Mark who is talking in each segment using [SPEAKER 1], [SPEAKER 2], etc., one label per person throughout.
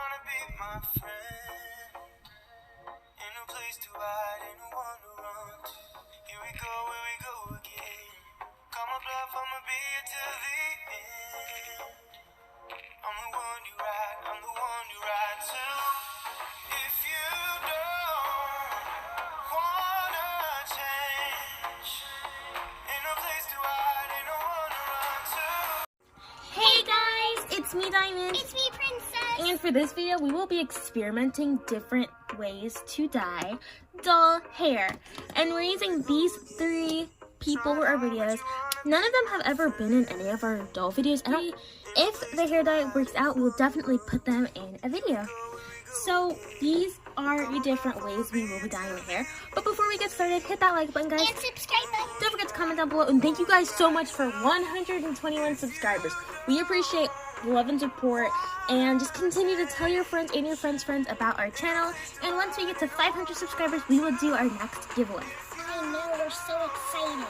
[SPEAKER 1] wanna be my friend. Ain't no place to hide, ain't no one to run to. Here we go again. Call my bluff, I'ma be here till the end. I'm the one you ride, I'm the one you ride to. If you don't wanna change, ain't no place to hide, ain't no one to run to.
[SPEAKER 2] Hey guys, it's me Diamond.
[SPEAKER 3] It's me, Princess.
[SPEAKER 2] And for this video, we will be experimenting different ways to dye doll hair. And we're using these 3 people for our videos. None of them have ever been in any of our doll videos. And if the hair dye works out, we'll definitely put them in a video. So these are the different ways we will be dyeing the hair. But before we get started, hit that like button, guys.
[SPEAKER 3] And subscribe button.
[SPEAKER 2] Don't forget to comment down below. And thank you guys so much for 121 subscribers. We appreciate the love and support. And just continue to tell your friends and your friends' friends about our channel. And once we get to 500 subscribers, we will do our next giveaway.
[SPEAKER 3] I know, we're so excited.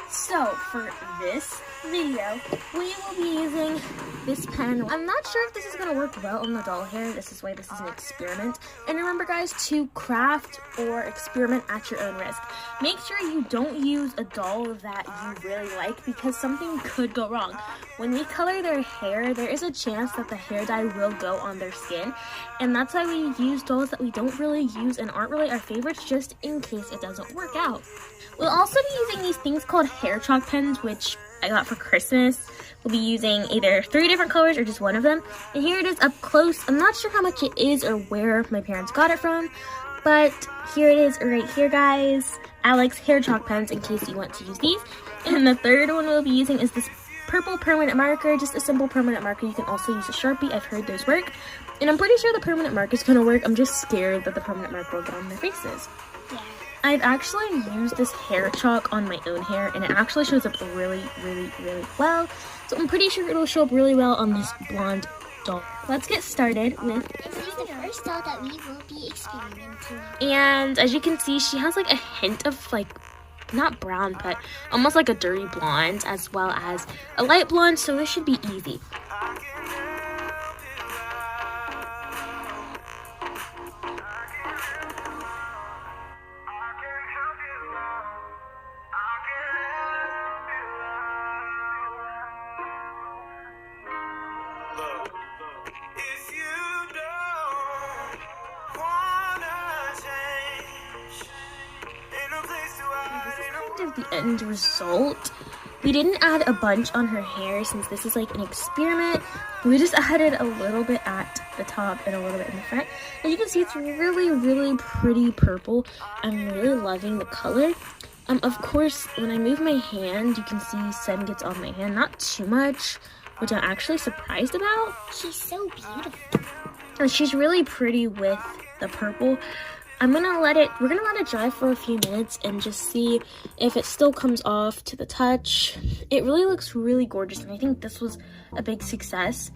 [SPEAKER 2] So for this video, we will be using this pen. I'm not sure if this is going to work well on the doll hair. This is why this is an experiment. And remember, guys, to craft or experiment at your own risk. Make sure you don't use a doll that you really like, because something could go wrong. When we color their hair, there is a chance that the hair dye will go on their skin. And that's why we use dolls that we don't really use and aren't really our favorites, just in case it doesn't work out. We'll also be using these things called hair chalk pens, which I got for Christmas. We'll be using either 3 different colors or just one of them. And here it is up close. I'm not sure how much it is or where my parents got it from, but here it is right here, guys. Alex hair chalk pens, in case you want to use these. And the third one we'll be using is this purple permanent marker, just a simple permanent marker. You can also use a Sharpie. I've heard those work. And I'm pretty sure the permanent marker is going to work. I'm just scared that the permanent marker will get on their faces.
[SPEAKER 3] Yeah.
[SPEAKER 2] I've actually used this hair chalk on my own hair, and it actually shows up really well. So I'm pretty sure it'll show up really well on this blonde doll. Let's get started with
[SPEAKER 3] This is the first doll that we will be experimenting.
[SPEAKER 2] And as you can see, she has like a hint of like, not brown, but almost like a dirty blonde, as well as a light blonde, so this should be easy.
[SPEAKER 1] If you don't wanna change, ain't no place to hide, ain't no
[SPEAKER 2] Kind of the end result. We didn't add a bunch on her hair since this is like an experiment. We just added a little bit at the top and a little bit in the front. As you can see, it's really pretty purple. I'm really loving the color. Of course, when I move my hand, you can see some gets on my hand. Not too much, which I'm actually surprised about.
[SPEAKER 3] She's so beautiful.
[SPEAKER 2] And she's really pretty with the purple. we're gonna let it dry for a few minutes and just see if it still comes off to the touch. It really looks really gorgeous, and I think this was a big success.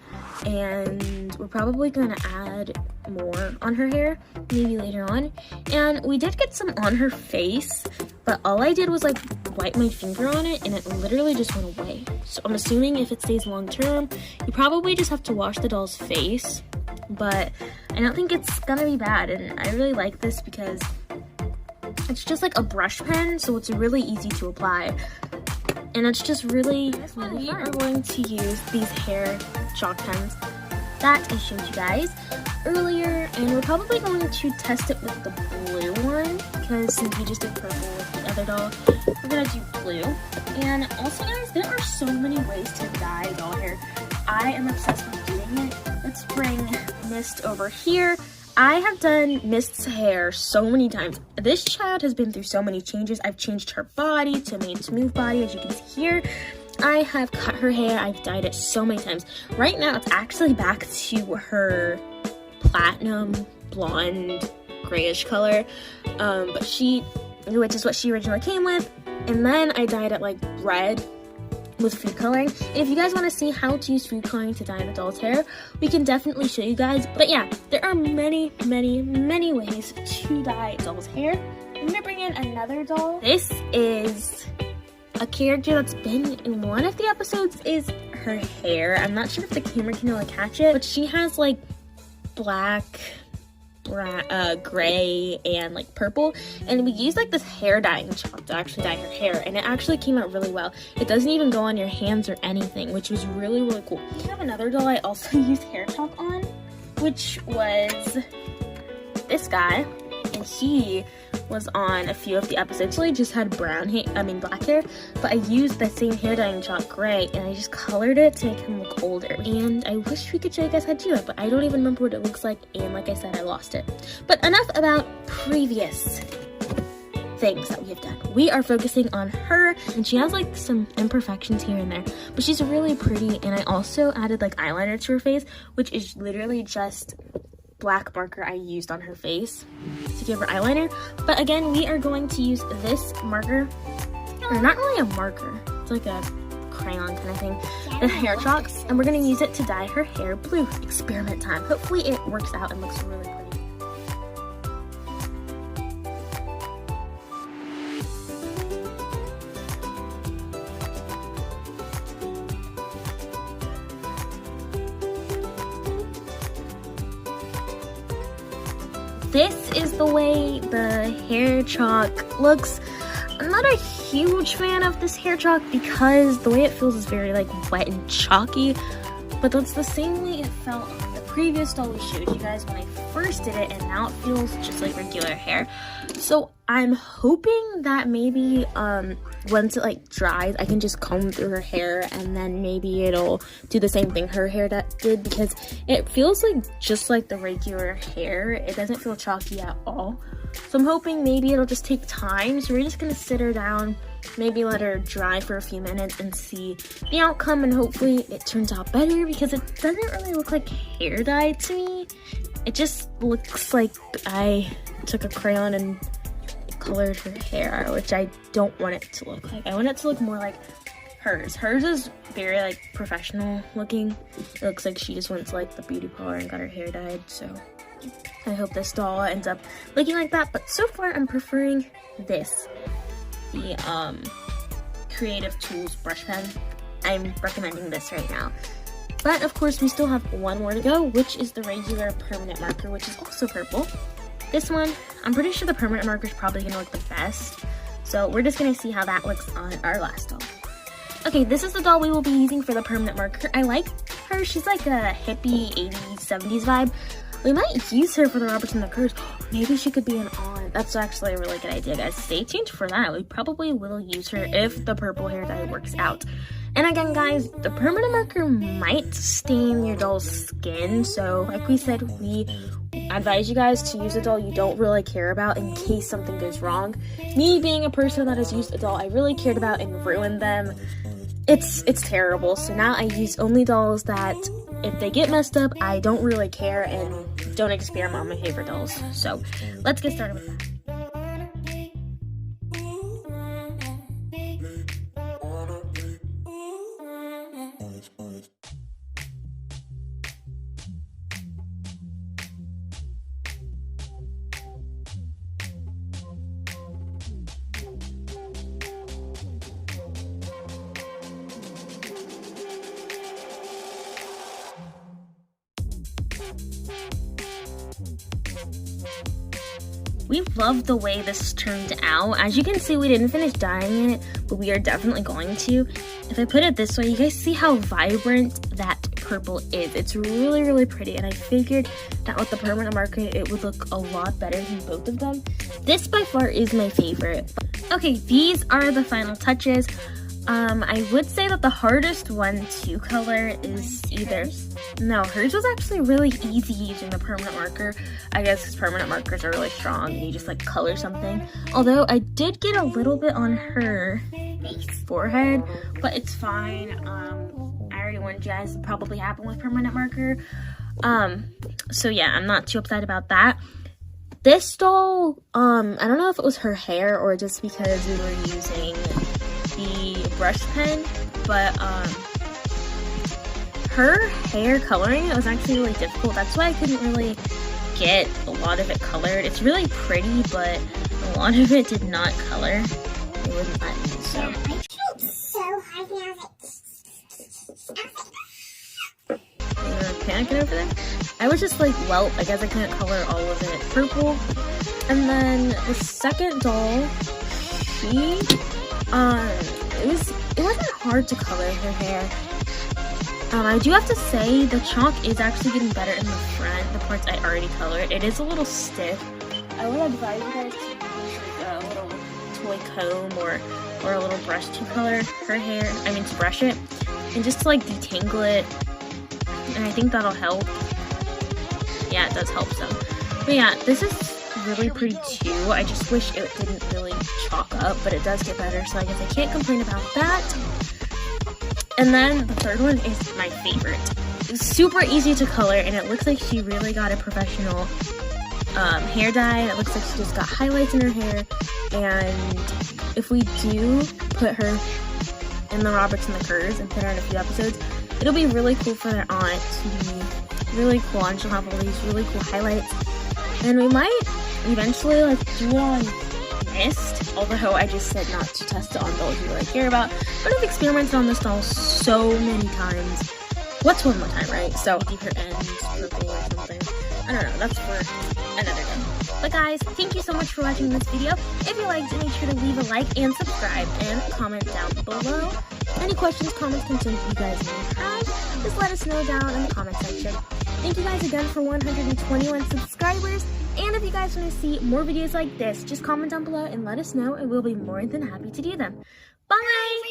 [SPEAKER 2] And we're probably gonna add more on her hair, maybe later on. And we did get some on her face, but all I did was like wipe my finger on it, and it literally just went away. So I'm assuming if it stays long term, you probably just have to wash the doll's face. But I don't think it's gonna be bad, and I really like this because it's just like a brush pen, so it's really easy to apply, and it's just really fun. We are going to use these hair chalk pens that I showed you guys earlier, and we're probably going to test it with the blue one, because since we just did purple with the other doll, we're gonna do blue. And also, guys, there are so many ways to dye doll hair. I am obsessed with doing it. Let's bring Mist over here. I have done Mist's hair so many times. This child has been through so many changes. I've changed her body to a Made to Move body, as you can see here. I have cut her hair. I've dyed it so many times. Right now, it's actually back to her platinum blonde grayish color, which is what she originally came with. And then I dyed it like red with food coloring. And if you guys want to see how to use food coloring to dye the doll's hair, we can definitely show you guys. But yeah, there are many ways to dye a doll's hair. I'm gonna bring in another doll. This is a character that's been in one of the episodes. Is her hair. I'm not sure if the camera can really catch it, but she has like black, gray, and like purple, and we used like this hair dyeing chalk to actually dye her hair, and it actually came out really well. It doesn't even go on your hands or anything, which was really, really cool. I have another doll I also used hair chalk on, which was this guy, and he was on a few of the episodes. So he just had black hair, but I used the same hair dyeing chalk, gray, and I just colored it to make him look older. And I wish we could show you guys how to do it, but I don't even remember what it looks like, and like I said, I lost it. But enough about previous things that we have done. We are focusing on her, and she has like some imperfections here and there, but she's really pretty. And I also added like eyeliner to her face, which is literally just black marker I used on her face to give her eyeliner. But again, we are going to use this marker, or not really a marker, it's like a crayon kind of thing, the hair chalks, and we're going to use it to dye her hair blue. Experiment time. Hopefully it works out and looks really pretty. This is the way the hair chalk looks. I'm not a huge fan of this hair chalk because the way it feels is very like wet and chalky, but that's the same way it felt on the previous doll we showed you guys when I first did it, and now it feels just like regular hair. So I'm hoping that maybe once it like dries, I can just comb through her hair, and then maybe it'll do the same thing her hair did, because it feels like just like the regular hair. It doesn't feel chalky at all. So I'm hoping maybe it'll just take time. So we're just gonna sit her down, maybe let her dry for a few minutes and see the outcome, and hopefully it turns out better, because it doesn't really look like hair dye to me. It just looks like I took a crayon and colored her hair, which I don't want it to look like. I want it to look more like hers. Hers is very like professional looking. It looks like she just went to like the beauty parlor and got her hair dyed. So I hope this doll ends up looking like that. But so far I'm preferring this, the Creative Tools brush pen. I'm recommending this right now. But of course we still have one more to go, which is the regular permanent marker, which is also purple. This one, I'm pretty sure the permanent marker is probably going to look the best. So we're just going to see how that looks on our last doll. Okay, this is the doll we will be using for the permanent marker. I like her. She's like a hippie 80s, 70s vibe. We might use her for the Roberts and the Curse. Maybe she could be an aunt. That's actually a really good idea, guys. Stay tuned for that. We probably will use her if the purple hair dye works out. And again, guys, the permanent marker might stain your doll's skin. So like we said, we advise you guys to use a doll you don't really care about in case something goes wrong. Me being a person that has used a doll I really cared about and ruined them, it's terrible. So now I use only dolls that if they get messed up, I don't really care and don't experiment on my favorite dolls. So let's get started with that. We love the way this turned out. As you can see, we didn't finish dyeing it, but we are definitely going to. If I put it this way, you guys see how vibrant that purple is. It's really, really pretty, and I figured that with the permanent marker, it would look a lot better than both of them. This by far is my favorite. Okay, these are the final touches. I would say that the hardest one to color is hers was actually really easy using the permanent marker. I guess because permanent markers are really strong and you just like color something. Although I did get a little bit on her forehead, but it's fine. I already warned you guys, it probably happened with permanent marker. So yeah, I'm not too upset about that. This doll, I don't know if it was her hair or just because we were using the brush pen, but her hair coloring, it was actually really difficult. That's why I couldn't really get a lot of it colored. It's really pretty, but a lot of it did not color. It wouldn't let me, so.
[SPEAKER 3] I tried so hard now.
[SPEAKER 2] You're panicking over there? I was just like, well, I guess I couldn't color all of it purple. And then the second doll, she, it wasn't hard to color her hair. I do have to say the chalk is actually getting better in the front, the parts I already colored. It is a little stiff. I would advise you guys to use like a little toy comb or a little brush to color her hair, to brush it, and just to like detangle it, and I think that'll help. Yeah, it does help some. But yeah, this is really pretty too. I just wish it didn't really chalk up, but it does get better, so I guess I can't complain about that. And then the third one is my favorite. It's super easy to color, and it looks like she really got a professional hair dye. It looks like she just got highlights in her hair, and if we do put her in the Roberts and the Kerrs and put her in a few episodes, it'll be really cool for their aunt to be really cool, and she'll have all these really cool highlights. And we might eventually like do it on Mist, although I just said not to test it on dolls you really care about, but I've experimented on this doll so many times. What's one more time, right? So keep her ends purple or something. I don't know, that's for another day. But guys, thank you so much for watching this video. If you liked it, make sure to leave a like and subscribe and comment down below. Any questions, comments, concerns you guys may have, just let us know down in the comment section. Thank you guys again for 121 subscribers, and if you guys want to see more videos like this, just comment down below and let us know, and we'll be more than happy to do them. Bye!